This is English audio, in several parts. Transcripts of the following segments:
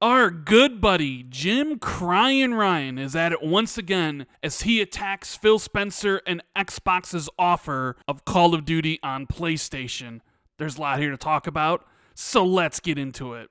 Our good buddy Jim CRYIN is at it once again as he attacks Phil Spencer and Xbox's offer of Call of Duty on PlayStation. There's a lot here to talk about, so let's get into it.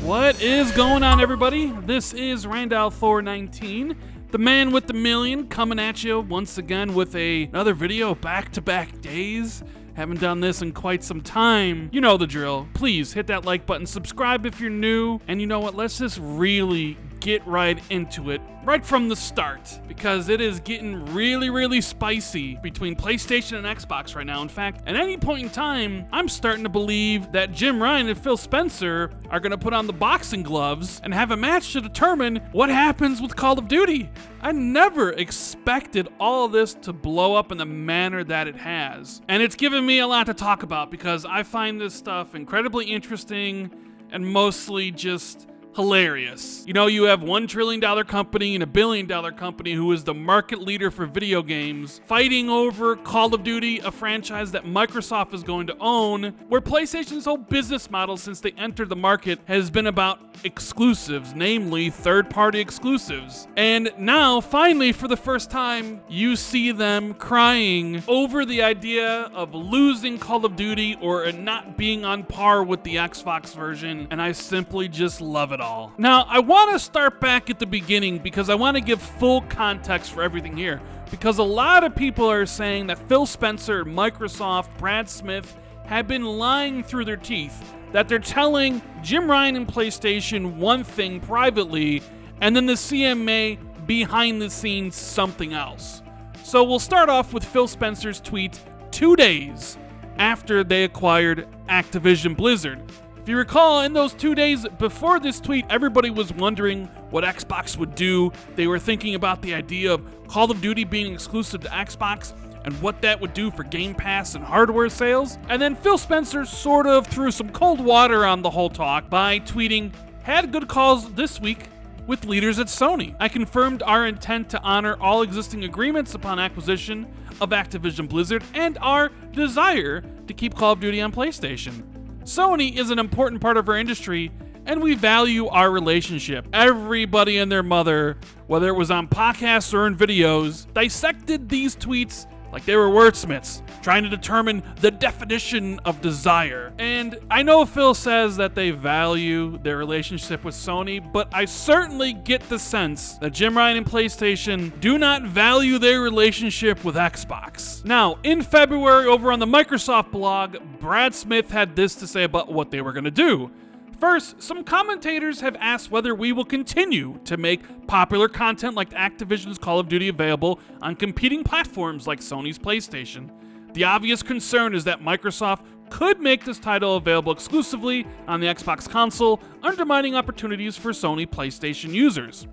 What is going on, everybody? This is Randall419, the man with the million, coming at you once again with another video back-to-back days. Haven't done this in quite some time. You know the drill. Please hit that like button, subscribe if you're new, and you know what? Let's just really get right into it right from the start, because it is getting really spicy between PlayStation and Xbox right now. In fact, at any point in time, I'm starting to believe that Jim Ryan and Phil Spencer are going to put on the boxing gloves and have a match to determine what happens with Call of Duty. I never expected all of this to blow up in the manner that it has, and it's given me a lot to talk about because I find this stuff incredibly interesting and mostly just hilarious. You know, you have $1 trillion company and $1 billion company who is the market leader for video games fighting over Call of Duty, a franchise that Microsoft is going to own, where PlayStation's whole business model since they entered the market has been about exclusives, namely third-party exclusives. And now, finally, for the first time, you see them crying over the idea of losing Call of Duty or not being on par with the Xbox version, and I simply just love it all. Now, I want to start back at the beginning because I want to give full context for everything here, because a lot of people are saying that Phil Spencer, Microsoft, Brad Smith have been lying through their teeth, that they're telling Jim Ryan and PlayStation one thing privately, and then the CMA behind the scenes something else. So we'll start off with Phil Spencer's tweet 2 days after they acquired Activision Blizzard. If you recall, in those 2 days before this tweet, everybody was wondering what Xbox would do. They were thinking about the idea of Call of Duty being exclusive to Xbox and what that would do for Game Pass and hardware sales. And then Phil Spencer sort of threw some cold water on the whole talk by tweeting, "Had good calls this week with leaders at Sony. I confirmed our intent to honor all existing agreements upon acquisition of Activision Blizzard and our desire to keep Call of Duty on PlayStation. Sony is an important part of our industry, and we value our relationship." Everybody and their mother, whether it was on podcasts or in videos, dissected these tweets like they were wordsmiths, trying to determine the definition of desire. And I know Phil says that they value their relationship with Sony, but I certainly get the sense that Jim Ryan and PlayStation do not value their relationship with Xbox. Now, in February, over on the Microsoft blog, Brad Smith had this to say about what they were going to do. First, some commentators have asked whether we will continue to make popular content like Activision's Call of Duty available on competing platforms like Sony's PlayStation. The obvious concern is that Microsoft could make this title available exclusively on the Xbox console, undermining opportunities for Sony PlayStation users.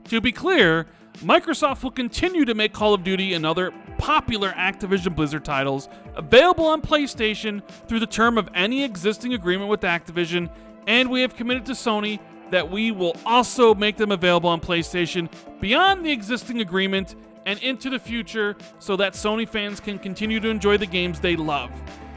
To be clear, Microsoft will continue to make Call of Duty and other popular Activision Blizzard titles available on PlayStation through the term of any existing agreement with Activision, and we have committed to Sony that we will also make them available on PlayStation beyond the existing agreement and into the future so that Sony fans can continue to enjoy the games they love.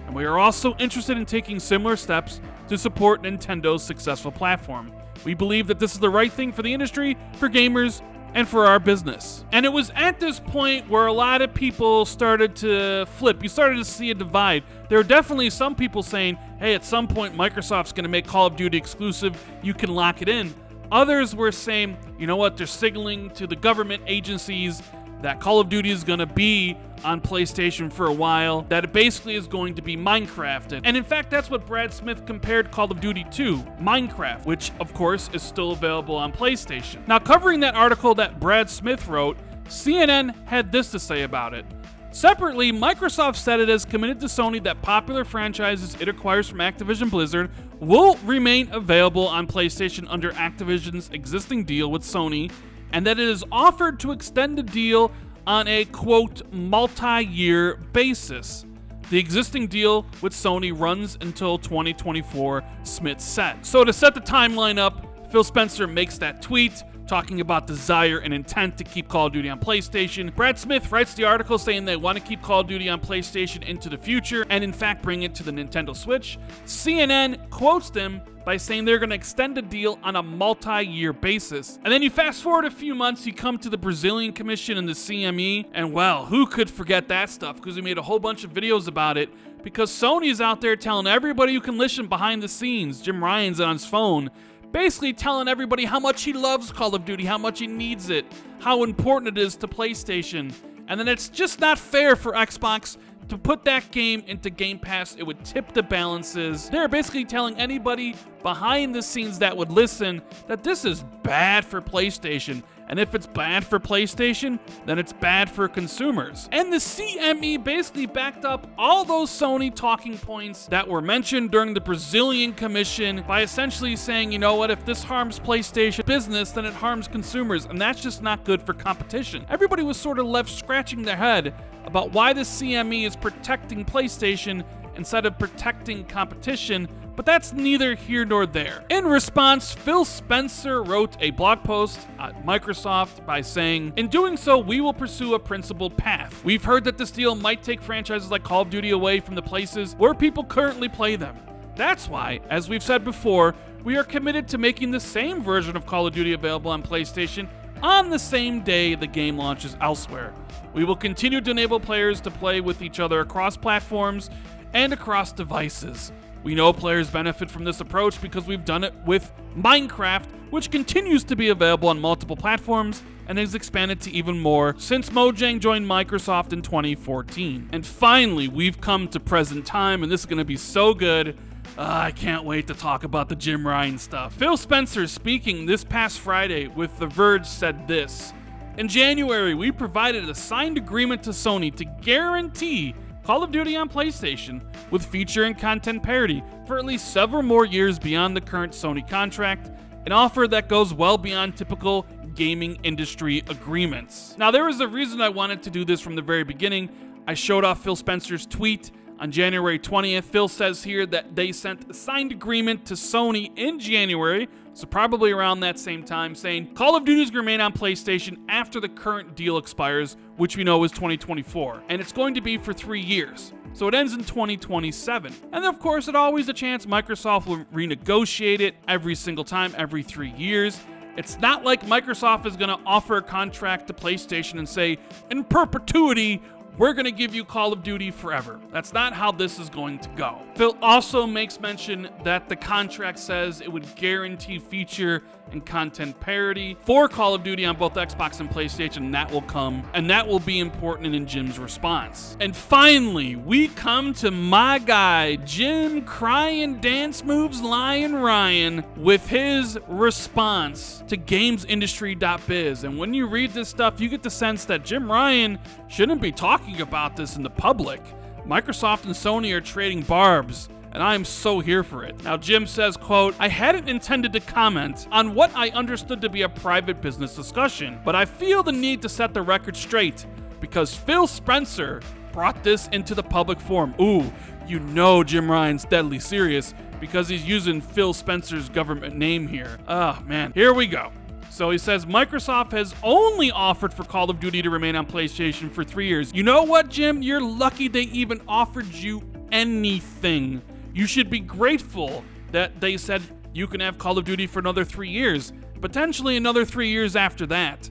And we are also interested in taking similar steps to support Nintendo's successful platform. We believe that this is the right thing for the industry, for gamers, and for our business. And it was at this point where a lot of people started to flip. You started to see a divide. There were definitely some people saying, hey, at some point Microsoft's going to make Call of Duty exclusive, you can lock it in. Others were saying, you know what, they're signaling to the government agencies that Call of Duty is going to be on PlayStation for a while, that it basically is going to be Minecrafted. And in fact, that's what Brad Smith compared Call of Duty to, Minecraft, which of course is still available on PlayStation. Now, covering that article that Brad Smith wrote, CNN had this to say about it. Separately, Microsoft said it is committed to Sony that popular franchises it acquires from Activision Blizzard will remain available on PlayStation under Activision's existing deal with Sony, and that it is offered to extend the deal on a, quote, multi-year basis. The existing deal with Sony runs until 2024, Smith said. So to set the timeline up, Phil Spencer makes that tweet. talking about desire and intent to keep Call of Duty on PlayStation. Brad Smith writes the article saying they want to keep Call of Duty on PlayStation into the future and in fact bring it to the Nintendo Switch. CNN quotes them by saying they're going to extend the deal on a multi-year basis. And then you fast forward a few months, you come to the Brazilian Commission and the CME, and well, who could forget that stuff? Because we made a whole bunch of videos about it, because Sony's out there telling everybody who can listen behind the scenes, Jim Ryan's on his phone, basically telling everybody how much he loves Call of Duty, how much he needs it, how important it is to PlayStation. And then it's just not fair for Xbox to put that game into Game Pass. It would tip the balances. They're basically telling anybody behind the scenes that would listen that this is bad for PlayStation. And if it's bad for PlayStation, then it's bad for consumers. And the CME basically backed up all those Sony talking points that were mentioned during the Brazilian Commission by essentially saying, you know what, if this harms PlayStation business, then it harms consumers, and that's just not good for competition. Everybody was sort of left scratching their head about why the CME is protecting PlayStation instead of protecting competition, but that's neither here nor there. In response, Phil Spencer wrote a blog post at Microsoft by saying, in doing so, we will pursue a principled path. We've heard that this deal might take franchises like Call of Duty away from the places where people currently play them. That's why, as we've said before, we are committed to making the same version of Call of Duty available on PlayStation on the same day the game launches elsewhere. We will continue to enable players to play with each other across platforms and across devices. We know players benefit from this approach because we've done it with Minecraft, which continues to be available on multiple platforms and has expanded to even more since Mojang joined Microsoft in 2014. And finally, we've come to present time, and this is going to be so good. I can't wait to talk about the Jim Ryan stuff. Phil Spencer, speaking this past Friday with The Verge, said this: in January, we provided a signed agreement to Sony to guarantee Call of Duty on PlayStation with feature and content parity for at least several more years beyond the current Sony contract, an offer that goes well beyond typical gaming industry agreements. Now, there was a reason I wanted to do this from the very beginning. I showed off Phil Spencer's tweet on January 20th. Phil says here that they sent a signed agreement to Sony in January, so probably around that same time, saying Call of Duty is going to remain on PlayStation after the current deal expires, which we know is 2024, and it's going to be for 3 years. So it ends in 2027. And of course, it's always a chance Microsoft will renegotiate it every single time, every 3 years. It's not like Microsoft is going to offer a contract to PlayStation and say, in perpetuity, we're going to give you Call of Duty forever. That's not how this is going to go. Phil also makes mention that the contract says it would guarantee feature and content parity for Call of Duty on both Xbox and PlayStation, and that will come, and that will be important in Jim's response. And finally, we come to my guy, Jim CRYIN Dance Moves Lion Ryan, with his response to GamesIndustry.biz. And when you read this stuff, you get the sense that Jim Ryan shouldn't be talking about this in the public. Microsoft and Sony are trading barbs, and I am so here for it. Now, Jim says, quote, I hadn't intended to comment on what I understood to be a private business discussion, but I feel the need to set the record straight because Phil Spencer brought this into the public forum. Ooh, you know Jim Ryan's deadly serious because he's using Phil Spencer's government name here. Oh, man. Here we go. So he says, Microsoft has only offered for Call of Duty to remain on PlayStation for 3 years. You know what, Jim? You're lucky they even offered you anything. You should be grateful that they said you can have Call of Duty for another 3 years, potentially another 3 years after that.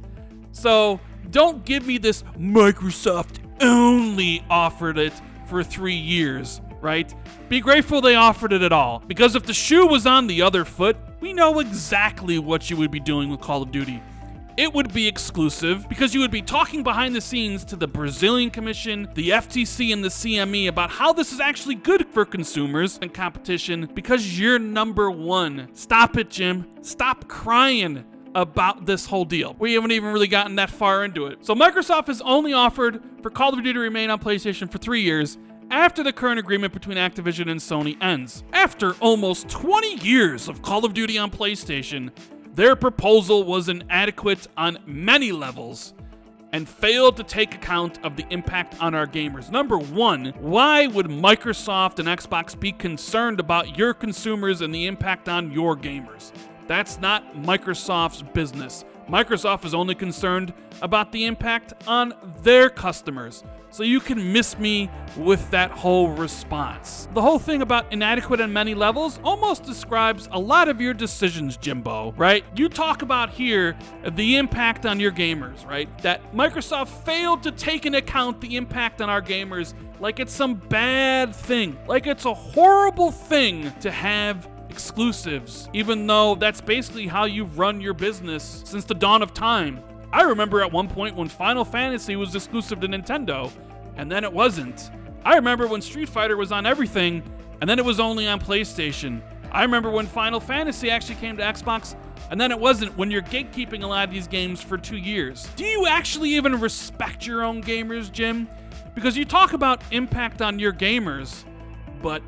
So don't give me this Microsoft only offered it for 3 years, right? Be grateful they offered it at all, because if the shoe was on the other foot, we know exactly what you would be doing with Call of Duty. It would be exclusive because you would be talking behind the scenes to the Brazilian Commission, the FTC, and the CME about how this is actually good for consumers and competition because you're number one. Stop it, Jim. Stop crying about this whole deal. We haven't even really gotten that far into it. So Microsoft has only offered for Call of Duty to remain on PlayStation for 3 years after the current agreement between Activision and Sony ends. After almost 20 years of Call of Duty on PlayStation, their proposal was inadequate on many levels and failed to take account of the impact on our gamers. Number one, why would Microsoft and Xbox be concerned about your consumers and the impact on your gamers? That's not Microsoft's business. Microsoft is only concerned about the impact on their customers. So you can miss me with that whole response. The whole thing about inadequate on many levels almost describes a lot of your decisions, Jimbo, right? You talk about here the impact on your gamers, right? That Microsoft failed to take into account the impact on our gamers like it's some bad thing, like it's a horrible thing to have exclusives, even though that's basically how you've run your business since the dawn of time. I remember at one point when Final Fantasy was exclusive to Nintendo, and then it wasn't. I remember when Street Fighter was on everything, and then it was only on PlayStation. I remember when Final Fantasy actually came to Xbox, and then it wasn't, when you're gatekeeping a lot of these games for 2 years. Do you actually even respect your own gamers, Jim? Because you talk about impact on your gamers, but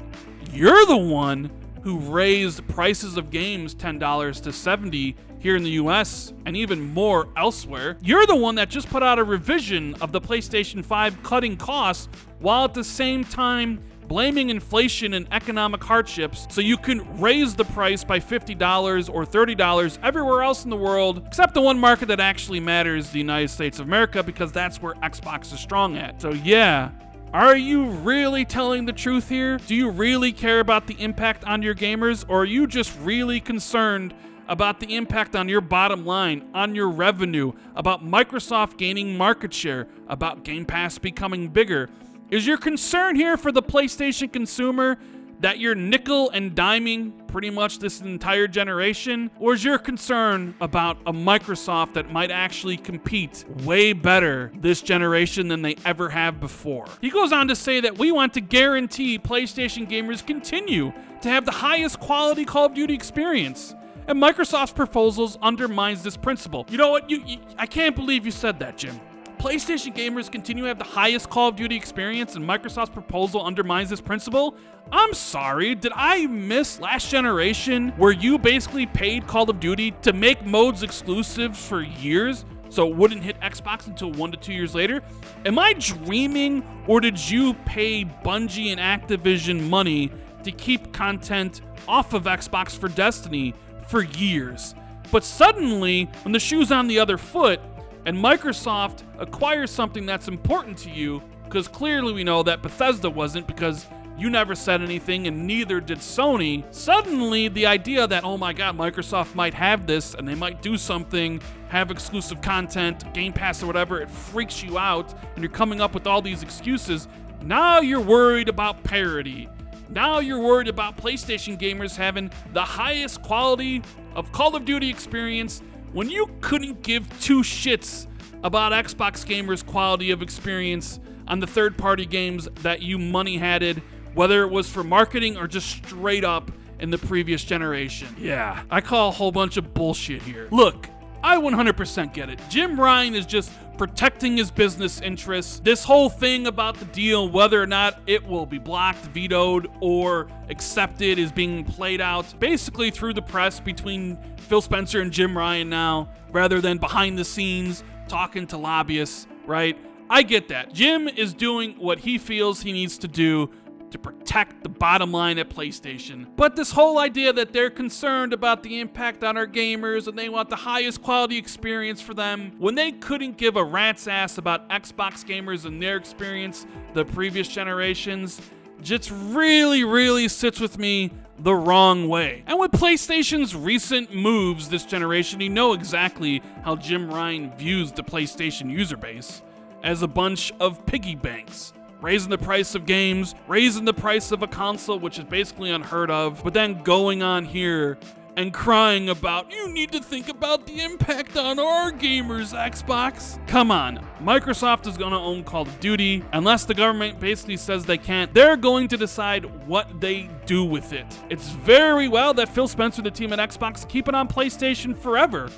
you're the one who raised prices of games $10 to $70 here in the US and even more elsewhere. You're the one that just put out a revision of the PlayStation 5 cutting costs while at the same time blaming inflation and economic hardships so you can raise the price by $50 or $30 everywhere else in the world, except the one market that actually matters, the United States of America, because that's where Xbox is strong at. So yeah, are you really telling the truth here? Do you really care about the impact on your gamers, or are you just really concerned about the impact on your bottom line, on your revenue, about Microsoft gaining market share, about Game Pass becoming bigger? Is your concern here for the PlayStation consumer that you're nickel and diming pretty much this entire generation? Or is your concern about a Microsoft that might actually compete way better this generation than they ever have before? He goes on to say that we want to guarantee PlayStation gamers continue to have the highest quality Call of Duty experience. And Microsoft's proposals undermines this principle. You know what? I can't believe you said that, Jim. PlayStation gamers continue to have the highest Call of Duty experience and Microsoft's proposal undermines this principle? I'm sorry, did I miss last generation where you basically paid Call of Duty to make modes exclusive for years so it wouldn't hit Xbox until 1 to 2 years later? Am I dreaming, or did you pay Bungie and Activision money to keep content off of Xbox for Destiny for years? But suddenly, when the shoe's on the other foot, and Microsoft acquires something that's important to you, because clearly we know that Bethesda wasn't, because you never said anything and neither did Sony, suddenly the idea that, oh my god, Microsoft might have this and they might do something, have exclusive content, Game Pass or whatever, it freaks you out and you're coming up with all these excuses. Now you're worried about parity. Now you're worried about PlayStation gamers having the highest quality of Call of Duty experience when you couldn't give two shits about Xbox gamers' quality of experience on the third-party games that you money-hatted, whether it was for marketing or just straight up in the previous generation. Yeah, I call a whole bunch of bullshit here. Look, I 100% get it. Jim Ryan is just protecting his business interests. This whole thing about the deal, whether or not it will be blocked, vetoed, or accepted, is being played out basically through the press between Phil Spencer and Jim Ryan now, rather than behind the scenes talking to lobbyists, right? I get that. Jim is doing what he feels he needs to do to protect the bottom line at PlayStation. But this whole idea that they're concerned about the impact on our gamers and they want the highest quality experience for them, when they couldn't give a rat's ass about Xbox gamers and their experience the previous generations, just really sits with me the wrong way. And with PlayStation's recent moves this generation, you know exactly how Jim Ryan views the PlayStation user base, as a bunch of piggy banks. Raising the price of games, raising the price of a console, which is basically unheard of, but then going on here and crying about, you need to think about the impact on our gamers, Xbox. Come on, Microsoft is gonna own Call of Duty. Unless the government basically says they can't, they're going to decide what they do with it. It's very well that Phil Spencer and the team at Xbox keep it on PlayStation forever.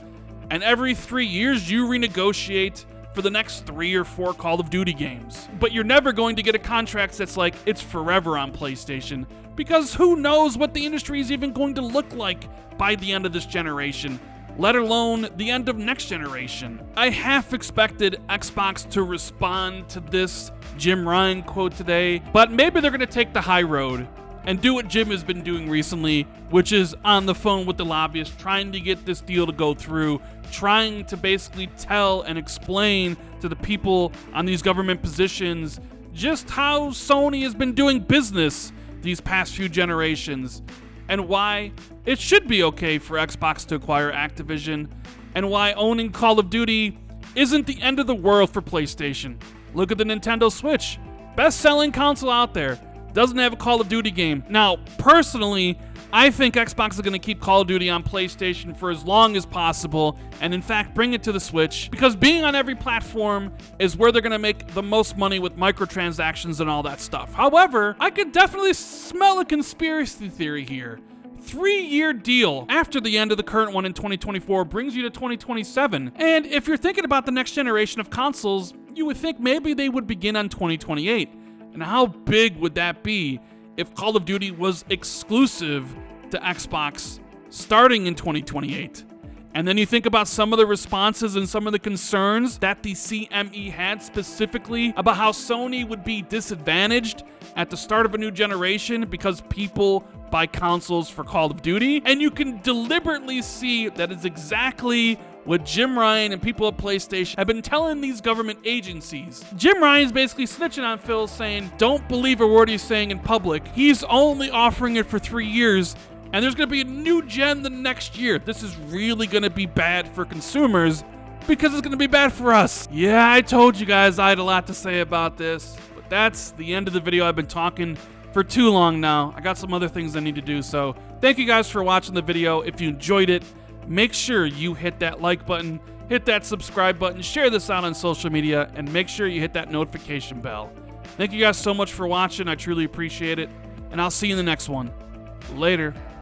And every 3 years you renegotiate for the next 3 or 4 Call of Duty games. But you're never going to get a contract that's like, it's forever on PlayStation, because who knows what the industry is even going to look like by the end of this generation, let alone the end of next generation. I half expected Xbox to respond to this Jim Ryan quote today, but maybe they're going to take the high road and do what Jim has been doing recently, which is on the phone with the lobbyists, trying to get this deal to go through, trying to basically tell and explain to the people on these government positions just how Sony has been doing business these past few generations, and why it should be okay for Xbox to acquire Activision, and why owning Call of Duty isn't the end of the world for PlayStation. Look at the Nintendo Switch. Best-selling console out there. Doesn't have a Call of Duty game. Now, personally, I think Xbox is going to keep Call of Duty on PlayStation for as long as possible, and in fact bring it to the Switch, because being on every platform is where they're going to make the most money with microtransactions and all that stuff. However, I could definitely smell a conspiracy theory here. 3-year deal after the end of the current one in 2024 brings you to 2027. And if you're thinking about the next generation of consoles, you would think maybe they would begin on 2028. And how big would that be if Call of Duty was exclusive to Xbox starting in 2028? And then you think about some of the responses and some of the concerns that the CME had specifically about how Sony would be disadvantaged at the start of a new generation because people buy consoles for Call of Duty. And you can deliberately see that is exactly what Jim Ryan and people at PlayStation have been telling these government agencies. Jim Ryan's basically snitching on Phil, saying, don't believe a word he's saying in public. He's only offering it for 3 years, and there's going to be a new gen the next year. This is really going to be bad for consumers because it's going to be bad for us. Yeah, I told you guys I had a lot to say about this, but that's the end of the video. I've been talking for too long now. I got some other things I need to do, so thank you guys for watching the video. If you enjoyed it, make sure you hit that like button, hit that subscribe button, share this out on social media, and make sure you hit that notification bell. Thank you guys so much for watching. I truly appreciate it, and I'll see you in the next one. Later.